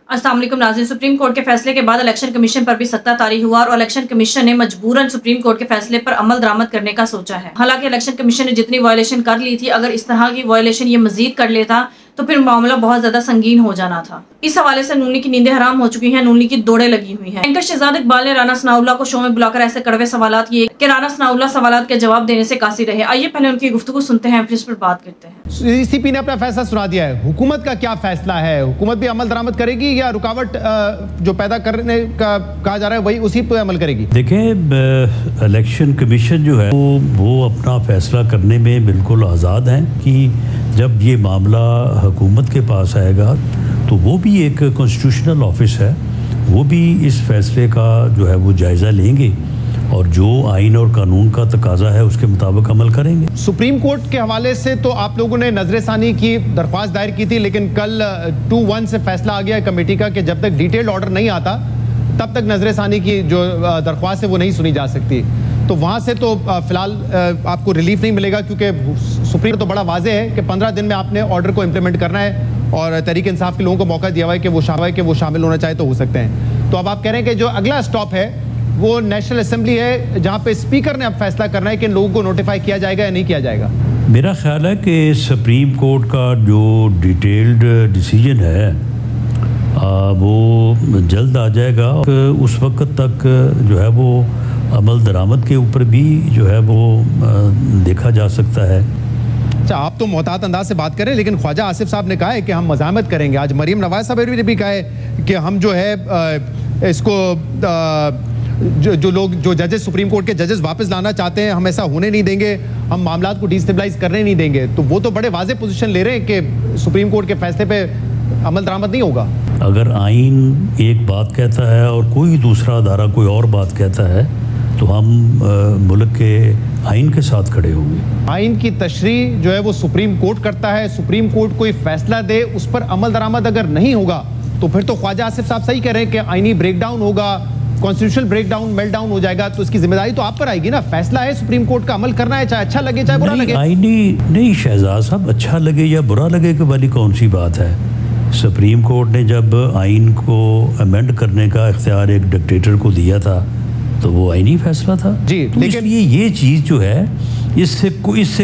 अस्सलाम वालेकुम नाज़रीन। सुप्रीम कोर्ट के फैसले के बाद इलेक्शन कमीशन पर भी सत्ता तारी हुआ और इलेक्शन कमीशन ने मजबूरन सुप्रीम कोर्ट के फैसले पर अमल दरामद करने का सोचा है। हालांकि इलेक्शन कमीशन ने जितनी वायलेशन कर ली थी, अगर इस तरह की वायलेशन ये मजीद कर लेता तो फिर मामला बहुत ज्यादा संगीन हो जाना था। इस हवाले से नूनी की नींदें हराम हो चुकी हैं, नूनी की दौड़े लगी हुई हैं। एंकर शहजाद इकबाल ने राना सनाउल्लाह को शो में बुलाकर ऐसे कड़वे सवालात किए कि राना सनाउल्लाह सवालात के जवाब देने से कासी रहे। आइए पहले उनकी गुफ्तगू सुनते हैं, फिर इस पर बात करते हैं। सीपी ने अपना फैसला सुना दिया है। हुकूमत का क्या फैसला है? हुकूमत भी अमल दरामद करेगी या रुकावट जो पैदा करने का कहा जा रहा है वही उसी पर अमल करेगी? देखें, इलेक्शन कमीशन जो है वो अपना फैसला करने में बिल्कुल आज़ाद हैं कि जब ये मामला हुकूमत के पास आएगा तो वो भी एक कॉन्स्टिट्यूशनल ऑफिस है, वो भी इस फैसले का जो है वो जायज़ा लेंगे और जो आइन और कानून का तकाजा है उसके मुताबिक अमल करेंगे। सुप्रीम कोर्ट के हवाले से तो आप लोगों ने नजरसानी की दरख्वास्त दायर की थी, लेकिन कल 2-1 से फैसला आ गया कमेटी का कि जब तक डिटेल्ड ऑर्डर नहीं आता तब तक नजरसानी की जो दरख्वास्त है वो नहीं सुनी जा सकती। तो वहाँ से तो फिलहाल आपको रिलीफ नहीं मिलेगा, क्योंकि सुप्रीम तो बड़ा वाजे है कि 15 दिन में आपने ऑर्डर को इम्प्लीमेंट करना है और तहरीक इंसाफ के लोगों को मौका दिया हुआ है कि वो शामिल होना चाहे तो हो सकते हैं। तो अब आप कह रहे हैं कि जो अगला स्टॉप है वो नेशनल असेंबली है, जहाँ पे स्पीकर ने अब फैसला करना है कि लोगों को नोटिफाई किया जाएगा या नहीं किया जाएगा। मेरा ख्याल है कि सुप्रीम कोर्ट का जो डिटेल्ड डिसीजन है वो जल्द आ जाएगा। उस वक्त तक जो है वो अमल दरामद के ऊपर भी जो है वो देखा जा सकता है। अच्छा, आप तो मोहतात अंदाज से बात करें, लेकिन ख्वाजा आसिफ साहब ने कहा है कि हम मज़ाहमत करेंगे। आज मरीम नवाज साहब ने भी कहा है कि हम जो है इसको जो जजेस सुप्रीम कोर्ट के जजेस वापस लाना चाहते हैं हम ऐसा होने नहीं देंगे, हम मामलात को डिस्टेबलाइज करने नहीं देंगे। तो वो तो बड़े वाजे पोजीशन ले रहे हैं कि सुप्रीम कोर्ट के फैसले पे अमल दरामद नहीं होगा। अगर आइन एक बात कहता है और कोई दूसरा अदारा कोई और बात कहता है तो हम मुल्क के आइन के साथ खड़े होंगे। आइन की तशरीह जो है वो सुप्रीम कोर्ट करता है। सुप्रीम कोर्ट कोई फैसला दे, उस पर अमल दरामद अगर नहीं होगा तो फिर तो ख्वाजा आसिफ साहब सही कह रहे हैं कि आइनी ब्रेकडाउन होगा, कॉन्स्टिट्यूशनल ब्रेकडाउन मेल्टडाउन हो जाएगा। तो इसकी जिम्मेदारी तो आप पर आएगी ना। फैसला है सुप्रीम कोर्ट का, अमल करना है, चाहे अच्छा लगे चाहे बुरा लगे। आइनी नहीं शहजाद साहब, अच्छा लगे या बुरा लगे के वाली कौन सी बात है। सुप्रीम कोर्ट ने जब आइन को अमेंड करने का इख्तियार एक डिक्टेटर को दिया था तो वो आईनी फैसला था जी। तो लेकिन ये चीज़ जो है इससे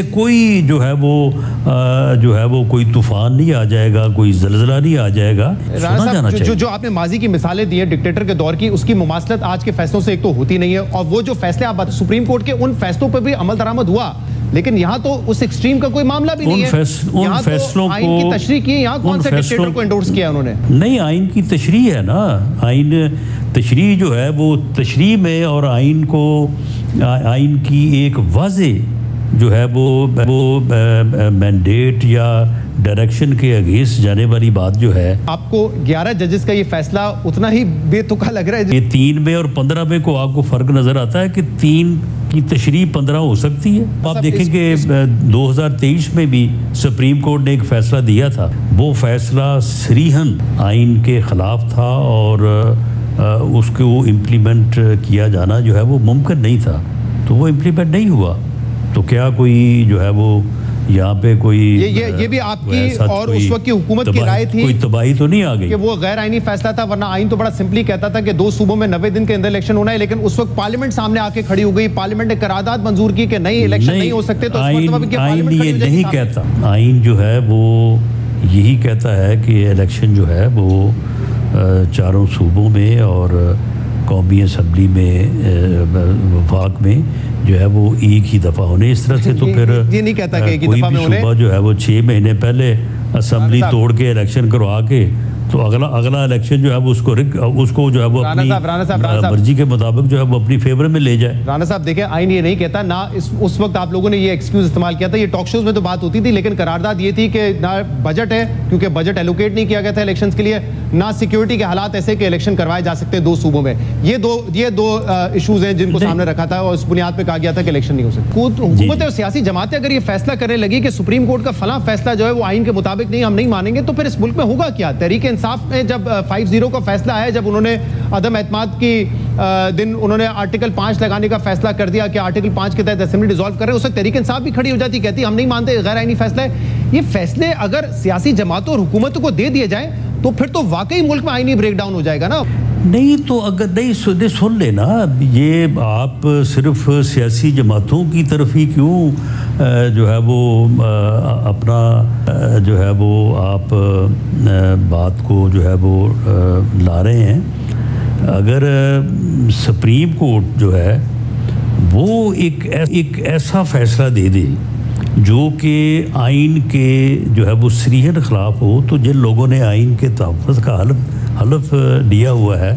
कोई जो है वो कोई तूफान नहीं आ जाएगा, कोई जलजला नहीं आ जाएगा। सुना जाना चाहिए। जो आपने माजी की मिसालें दी है डिक्टेटर के दौर की, उसकी मुमासलत आज के फैसलों से एक तो होती नहीं है। और वो जो फैसले आप सुप्रीम कोर्ट के उन फैसलों पर भी अमल दरामद हुआ, लेकिन यहाँ तो उस एक्सट्रीम का कोई मामला भी नहीं है। उन फैसलों को आइन की तशरीह की, यहाँ कौन से डिक्टेटर को एंडोर्स किया उन्होंने? नहीं, आइन की तशरीह है ना। आइन तशरीह जो है वो तशरीह में और आइन की एक वाज़े जो है वो मैंडेट या डायरेक्शन के अगेंस्ट जाने वाली बात जो है। आपको 11 जजेस का ये फैसला उतना ही बेतुका लग रहा है? ये 3 में और 15 में को आपको फर्क नजर आता है कि 3 की तशरीह 15 हो सकती है। आप देखेंगे 2023 में भी सुप्रीम कोर्ट ने एक फैसला दिया था, वो फैसला सरीहन आइन के खिलाफ था और उसको इम्प्लीमेंट किया जाना जो है वो मुमकिन नहीं था, तो वो इम्प्लीमेंट नहीं हुआ। तो क्या कोई जो है वो यहाँ पे कोई ये भी आपकी और उस वक्त की हुकूमत की राय थी, कोई तबाही तो नहीं आ गई कि वो गैर आईनी फैसला था? वरना आइन तो बड़ा सिंपली कहता था कि 2 सूबों में 90 दिन के अंदर इलेक्शन होना है, लेकिन उस वक्त पार्लियामेंट सामने आके खड़ी हो गई। पार्लियामेंट ने करारदाद मंजूर की कि नहीं, इलेक्शन नहीं हो सकते। तो आइन ये नहीं कहता। आइन जो है वो यही कहता है कि इलेक्शन जो है वो 4 सूबों में और कौमी असम्बली में वफाक में जो है वो एक ही दफ़ा होने। इस तरह से तो फिर ये नहीं कहता कि कोई भी सूबा जो है वो 6 महीने पहले असम्बली तोड़ के इलेक्शन करवा के तो अगला इलेक्शन जो है वो उसको जो है वो अपनी मर्जी के मुताबिक जो है वो अपनी फेवर में ले जाए। राना साहब देखिए, आइन ये नहीं कहता ना। उस वक्त आप लोगों ने ये एक्सक्यूज इस्तेमाल किया था, ये टॉक शोज में तो बात होती थी, लेकिन करारदाद ये थी कि ना बजट है क्योंकि बजट एलोकेट नहीं किया गया था इलेक्शन के लिए, ना सिक्योरिटी के हालात ऐसे कि इलेक्शन करवाए जा सकते हैं 2 सूबों में। ये दो इशूज हैं जिनको सामने रखा था और उस बुनियाद पे कहा गया था कि इलेक्शन नहीं हो सकता। हुकूमत और सियासी जमातें अगर ये फैसला करने लगी कि सुप्रीम कोर्ट का फला फैसला जो है वो आइन के मुताबिक नहीं, हम नहीं मानेंगे, तो फिर इस मुल्क में होगा क्या? तहरीक इंसाफ ने जब 5-0 का फैसला आया, जब उन्होंने अदम एतमाद की दिन उन्होंने आर्टिकल 5 लगाने का फैसला कर दिया कि आर्टिकल 5 के तहत असेंबली डिसॉल्व कर रहे हैं, उस वक्त तहरीक इंसाफ भी खड़ी हो जाती, कहती हम नहीं मानते, गैर आईनी फैसला है। ये फैसले अगर सियासी जमातों और हुकूमतों को दे दिए जाए तो फिर तो वाकई मुल्क में आईनी ब्रेकडाउन हो जाएगा ना। नहीं तो अगर नहीं सुन लेना, ये आप सिर्फ सियासी जमातों की तरफ ही क्यों जो है वो अपना जो है वो आप बात को जो है वो ला रहे हैं। अगर सुप्रीम कोर्ट जो है वो एक ऐसा फैसला दे दे जो कि आइन के जो है वो सरीहन खिलाफ हो, तो जिन लोगों ने आइन के तहफ़्फ़ुज़ का हलफ लिया हुआ है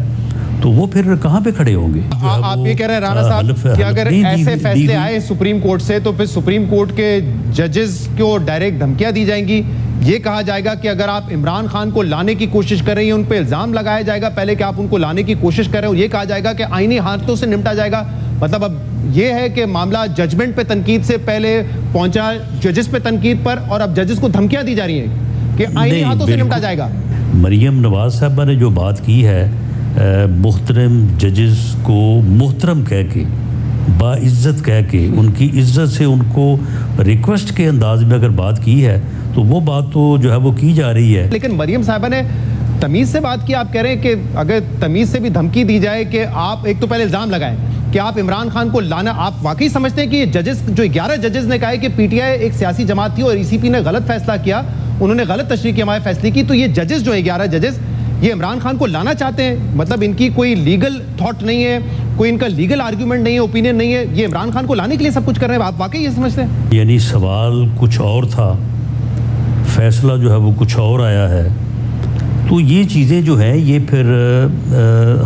तो वो फिर कहाँ पे खड़े होंगे? आप ये कह रहे हैं राणा साहब कि अगर ऐसे फैसले आए सुप्रीम कोर्ट से तो फिर सुप्रीम कोर्ट के जजेस को डायरेक्ट धमकियां दी जाएंगी। ये कहा जाएगा कि अगर आप इमरान खान को लाने की कोशिश कर रही हैं, उन पे इल्जाम लगाया जाएगा पहले कि आप उनको लाने की कोशिश कर रहे हो। ये कहा जाएगा कि आईनी हाथों से निपटा जाएगा। मतलब अब ये है कि मामला जजमेंट पे तनकीद से पहले पहुंचा जजेस पे तनकीद पर, और अब जजेस को धमकियां दी जा रही हैं कि आईनी हाथों से निपटा जाएगा। मरियम नवाज साहबा ने जो बात की है, मुहतरम जजेस को मुहतरम कह के, बाइज्जत कह के, उनकी इज्जत से उनको रिक्वेस्ट के अंदाज में अगर बात की है तो वो बात तो जो है वो की जा रही है। लेकिन मरियम साहबा ने तमीज़ से बात की। आप कह रहे हैं कि अगर तमीज़ से भी धमकी दी जाए कि आप एक तो पहले इल्ज़ाम लगाएं कि आप इमरान खान को लाना, आप वाकई समझते हैं कि जजेस जो 11 जजेस ने कहा है कि पीटीआई एक सियासी जमात थी और ईसीपी ने गलत फैसला किया, उन्होंने गलत तशरीह की हमारे फैसले की, तो ये जजेस जो है 11 जजेस ये इमरान खान को लाना चाहते हैं? मतलब इनकी कोई लीगल थॉट नहीं है, कोई इनका लीगल आर्ग्यूमेंट नहीं है, ओपिनियन नहीं है, ये इमरान खान को लाने के लिए सब कुछ कर रहे हैं? आप वाकई ये समझते हैं? यानी सवाल कुछ और था, फैसला जो है वो कुछ और आया है, तो ये चीज़ें जो हैं ये फिर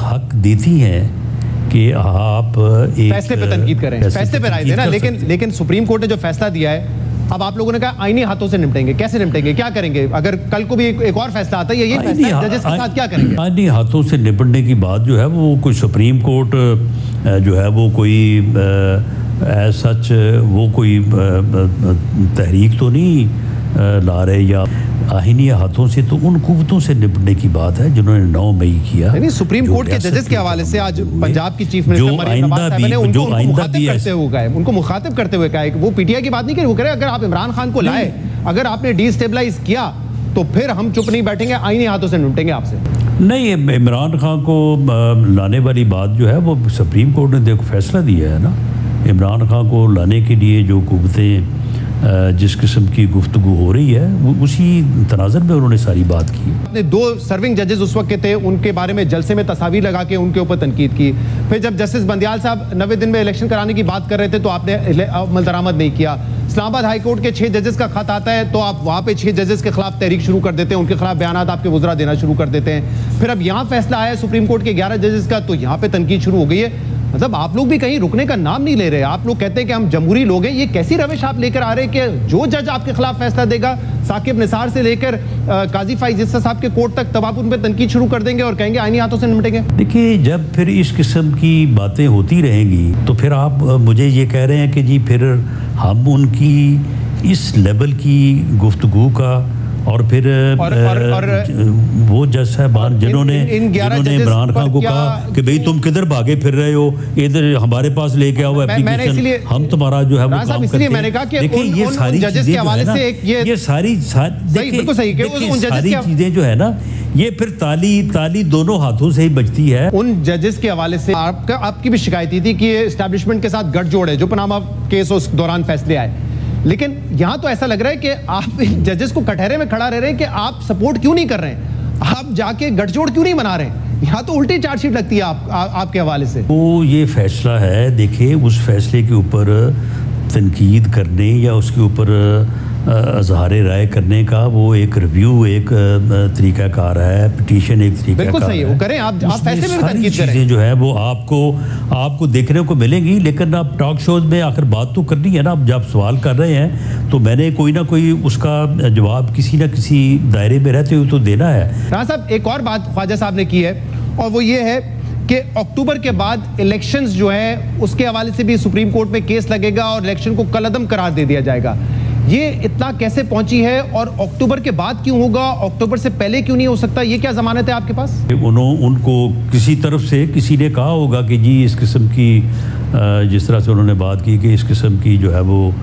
हक देती हैं कि आप एक फैसले पे तनकीद करें, फैसले पे राय देना। लेकिन सुप्रीम कोर्ट ने जो फैसला दिया है, अब आप लोगों ने कहा आईनी हाथों से निपटेंगे। कैसे निपटेंगे, क्या करेंगे? अगर कल को भी एक और फैसला आता है, ये फैसला जजेस के साथ क्या करेंगे? आईनी हाथों से निपटने की बात जो है वो कोई सुप्रीम कोर्ट जो है वो कोई सच वो कोई तहरीक तो नहीं ला रहे, या आईनी हाथों से तो उन कुव्वतों से निपटने की बात है जिन्होंने 9 मई किया। नहीं, सुप्रीम कोर्ट के जजेस के हवाले से आज पंजाब की चीफ मिनिस्टर मरियम नवाज साहब ने उनको मुखातिब करते हुए कहा, वो पीटीआई की बात नहीं करी, वो कह रहे अगर आप इमरान खान को लाए, अगर आपने डिस्टेबलाइज किया तो फिर हम चुप नहीं बैठेंगे, आईनी हाथों से निपटेंगे आपसे। नहीं, इमरान खान को लाने वाली बात जो है वो सुप्रीम कोर्ट ने देखो फैसला दिया है ना। इमरान खान को लाने के लिए जो कुव्वतें जिस किस्म की गुफ्तगू हो रही है वो उसी तनाज़र में उन्होंने सारी बात की। आपने 2 सर्विंग जजेस उस वक्त के थे, उनके बारे में जलसे में तस्वीर लगा के उनके ऊपर तनकीद की। फिर जब जस्टिस बंदियाल साहब 90 दिन में इलेक्शन कराने की बात कर रहे थे तो आपने अमल दरामद नहीं किया। इस्लामाबाद हाई कोर्ट के 6 जजेस का खत आता है तो आप वहाँ पे 6 जजेस के खिलाफ तहरीक शुरू कर देते हैं, उनके खिलाफ बयान आपके वज़रा देना शुरू कर देते हैं। फिर अब यहाँ फैसला आया सुप्रीम कोर्ट के 11 जजेस का, तो यहाँ पे तनकीद शुरू हो गई है। मतलब आप लोग भी कहीं रुकने का नाम नहीं ले रहे। आप लोग कहते हैं कि हम जमहूरी लोग हैं, ये कैसी रविश आप लेकर आ रहे हैं कि जो जज आपके खिलाफ फैसला देगा, साकिब निसार से लेकर काजी फाइज इस्सा साहब के कोर्ट तक, तब आप उन पर तनकीद शुरू कर देंगे और कहेंगे आईनी हाथों से निपटेंगे? देखिए, जब फिर इस किस्म की बातें होती रहेंगी तो फिर आप मुझे ये कह रहे हैं कि जी फिर हम उनकी इस लेवल की गुफ्तगू का और फिर वो जज साहबान जिन्होंने इमरान खान को कहा कि भाई तुम किधर भागे फिर रहे हो, इधर हमारे पास लेके आओ एप्लीकेशन, हम तुम्हारा जो है वो काम करते हैं। देखिए ये सारी चीजें ये सारी चीजें जो है ना, ये फिर ताली दोनों हाथों से ही बजती है। उन जजेस के हवाले से आपकी भी शिकायत थी कि ये एस्टैब्लिशमेंट के साथ गठजोड़ है, जो पनामा केस उस दौरान फैसले आए। लेकिन यहां तो ऐसा लग रहा है कि आप जजेस को कटहरे में खड़ा रह रहे हैं कि आप सपोर्ट क्यों नहीं कर रहे हैं, आप जाके गठजोड़ क्यों नहीं बना रहे हैं। यहां तो उल्टी चार्जशीट लगती है आपके हवाले से। तो ये फैसला है, देखिए उस फैसले के ऊपर तनकीद करने या उसके ऊपर अजहार राय करने का वो एक रिव्यू, एक तरीकाकार है, पिटीशन एक तरीकाकार है। बिल्कुल सही है, वो करें आप फैसले में तनकीद करें। चीजें जो है वो आपको देखने को मिलेंगी, लेकिन आप टॉक शोज में आखिर बात तो करनी है ना। आप जब सवाल कर रहे हैं तो मैंने कोई ना कोई उसका जवाब किसी ना किसी दायरे में रहते हुए तो देना है। राणा साहब, एक और बात ख्वाजा साहब ने की है और वो ये है कि अक्टूबर के बाद इलेक्शंस जो है उसके हवाले से भी सुप्रीम कोर्ट में केस लगेगा और इलेक्शन को कलअदम करार दे दिया जाएगा। ये इतना कैसे पहुंची है और अक्टूबर के बाद क्यों होगा, अक्टूबर से पहले क्यों नहीं हो सकता, ये क्या जमानत है आपके पास? उनको किसी तरफ से किसी ने कहा होगा कि जी इस किस्म की, जिस तरह से उन्होंने बात की कि इस किस्म की जो है वो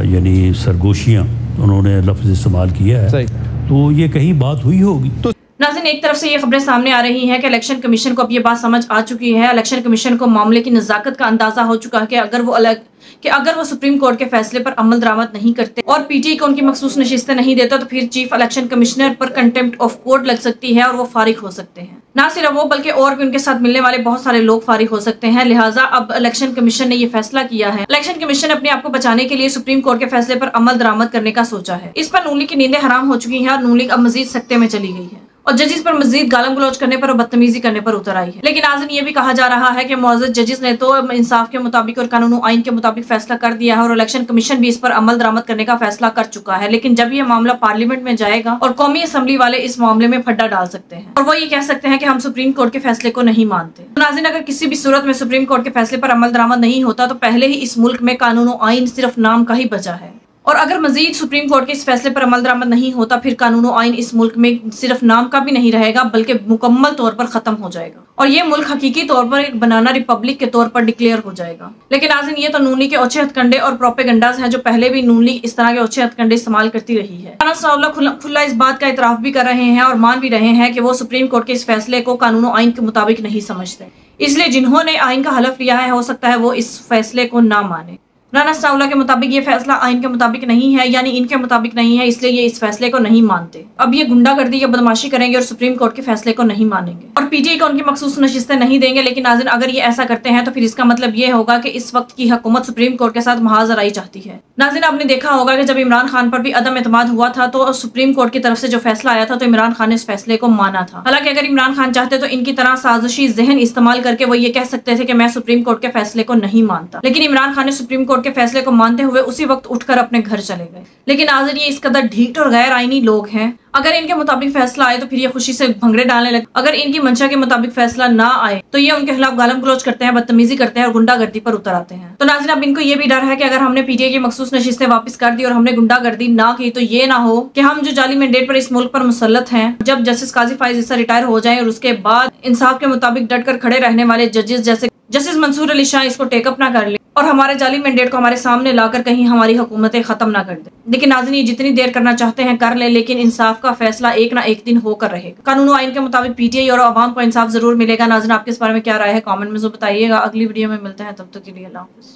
यानी सरगोशियां उन्होंने लफ्ज़ इस्तेमाल किया है, तो ये कहीं बात हुई होगी। तो नाज़रीन, एक तरफ से ये खबरें सामने आ रही हैं कि इलेक्शन कमीशन को अब ये बात समझ आ चुकी है, इलेक्शन कमीशन को मामले की नज़ाकत का अंदाजा हो चुका है कि अगर वो सुप्रीम कोर्ट के फैसले पर अमल दरामद नहीं करते और पीटीआई को उनकी मखसूस नशिस्तें नहीं देता तो फिर चीफ इलेक्शन कमिश्नर पर कंटेम्प्ट ऑफ कोर्ट लग सकती है और वो फारिग हो सकते हैं। ना सिर्फ वो बल्कि और भी उनके साथ मिलने वाले बहुत सारे लोग फारिग हो सकते हैं। लिहाजा अब इलेक्शन कमीशन ने ये फैसला किया है। इलेक्शन कमीशन ने अपने आप को बचाने के लिए सुप्रीम कोर्ट के फैसले पर अमल दरामद करने का सोचा है। इस पर नून लीग की नींदें हराम हो चुकी हैं और नून लीग अब मजीद सख्ते में चली गई है और जजेस पर मजीद गालम गलौज करने पर और बदतमीजी करने पर उतर आई है। लेकिन नाज़रीन, ये भी कहा जा रहा है कि मौजूद जजेस ने तो इंसाफ के मुताबिक और कानून आइन के मुताबिक फैसला कर दिया है और इलेक्शन कमीशन भी इस पर अमल दरामद करने का फैसला कर चुका है। लेकिन जब ये मामला पार्लियामेंट में जाएगा और कौमी असम्बली वाले इस मामले में फड्डा डाल सकते हैं और वो ये कह सकते हैं कि हम सुप्रीम कोर्ट के फैसले को नहीं मानते। नाज़रीन, अगर किसी भी सूरत में सुप्रीम कोर्ट के फैसले पर अमल दरामद नहीं होता तो पहले ही इस मुल्क में कानून आइन सिर्फ नाम का ही बचा है और अगर मजीद सुप्रीम कोर्ट के इस फैसले पर अमल दरामद नहीं होता फिर कानून आइन इस मुल्क में सिर्फ नाम का भी नहीं रहेगा बल्कि मुकम्मल तौर पर खत्म हो जाएगा और ये मुल्क हकीकी तौर पर एक बनाना रिपब्लिक के तौर पर डिक्लेयर हो जाएगा। लेकिन नाज़रीन, ये तो नून लीग के ओछे हथकंडे और प्रोपेगेंडास हैं जो पहले भी नून लीग इस तरह के ओछे हथकंडे इस्तेमाल करती रही है। खुला इस बात का इतराफ भी कर रहे हैं और मान भी रहे हैं कि वो सुप्रीम कोर्ट के इस फैसले को कानून आइन के मुताबिक नहीं समझते, इसलिए जिन्होंने आइन का हलफ लिया है हो सकता है वो इस फैसले को ना माने। राना सनाउल्लाह के मुताबिक ये फैसला आइन के मुताबिक नहीं है, यानी इनके मुताबिक नहीं है, इसलिए ये इस फैसले को नहीं मानते। अब ये गुंडागर्दी या बदमाशी करेंगे और सुप्रीम कोर्ट के फैसले को नहीं मानेंगे और पीटीआई को उनकी मखसूस नशिस्तें नहीं देंगे। लेकिन नाज़रीन, अगर ये ऐसा करते हैं तो फिर इसका मतलब ये होगा कि इस वक्त की हुकूमत सुप्रीम कोर्ट के साथ महाजराई चाहती है। नाज़रीन, आपने देखा होगा कि जब इमरान खान पर भी अदम एतमाद हुआ था तो सुप्रीम कोर्ट की तरफ से जो फैसला आया था तो इमरान खान ने इस फैसले को माना था। हालांकि अगर इमरान खान चाहते तो इनकी तरह साजिशी जहन इस्तेमाल करके वो ये कह सकते थे कि मैं सुप्रीम कोर्ट के फैसले को नहीं मानता, लेकिन इमरान खान ने सुप्रीम कोर्ट के फैसले को मानते हुए उसी वक्त उठकर अपने घर चले गए। लेकिन नाज़रीन, ये इस कदर ढीठ और गैर आईनी लोग हैं, अगर इनके मुताबिक फैसला आए तो फिर ये खुशी से भंगड़े डालने लगे, अगर इनकी मंशा के मुताबिक फैसला ना आए तो ये उनके खिलाफ गालम गलौज करते हैं, बदतमीजी करते हैं और गुंडागर्दी पर उतर आते हैं। तो नाज़रीन, अब इनको ये भी डर है कि अगर हमने पीटीआई की मखसूस नशिस्तें वापस कर दी और हमने गुंडागर्दी ना की तो ये ना हो कि हम जो जाली मैंडेट पर इस मुल्क पर मुसल्लत हैं, जब जस्टिस काजी फाइज ईसा रिटायर हो जाए और उसके बाद इंसाफ के मुताबिक डट कर खड़े रहने वाले जजेस जैसे जस्टिस मंसूर अली शाह इसको टेकअप ना कर ले और हमारे जाली मैंडेट को हमारे सामने लाकर कहीं हमारी हुकूमतें खत्म ना कर दे। लेकिन नाज़रीन, ये जितनी देर करना चाहते हैं कर ले, लेकिन इंसाफ का फैसला एक ना एक दिन होकर रहेगा। कानून आइन के मुताबिक पीटीआई और आवाम को इंसाफ जरूर मिलेगा। नाज़रीन, आपके इस बारे में क्या राय है कमेंट में जरूर बताइएगा। अगली वीडियो में मिलते हैं, तब तक के लिए अल्लाह हाफ़िज़।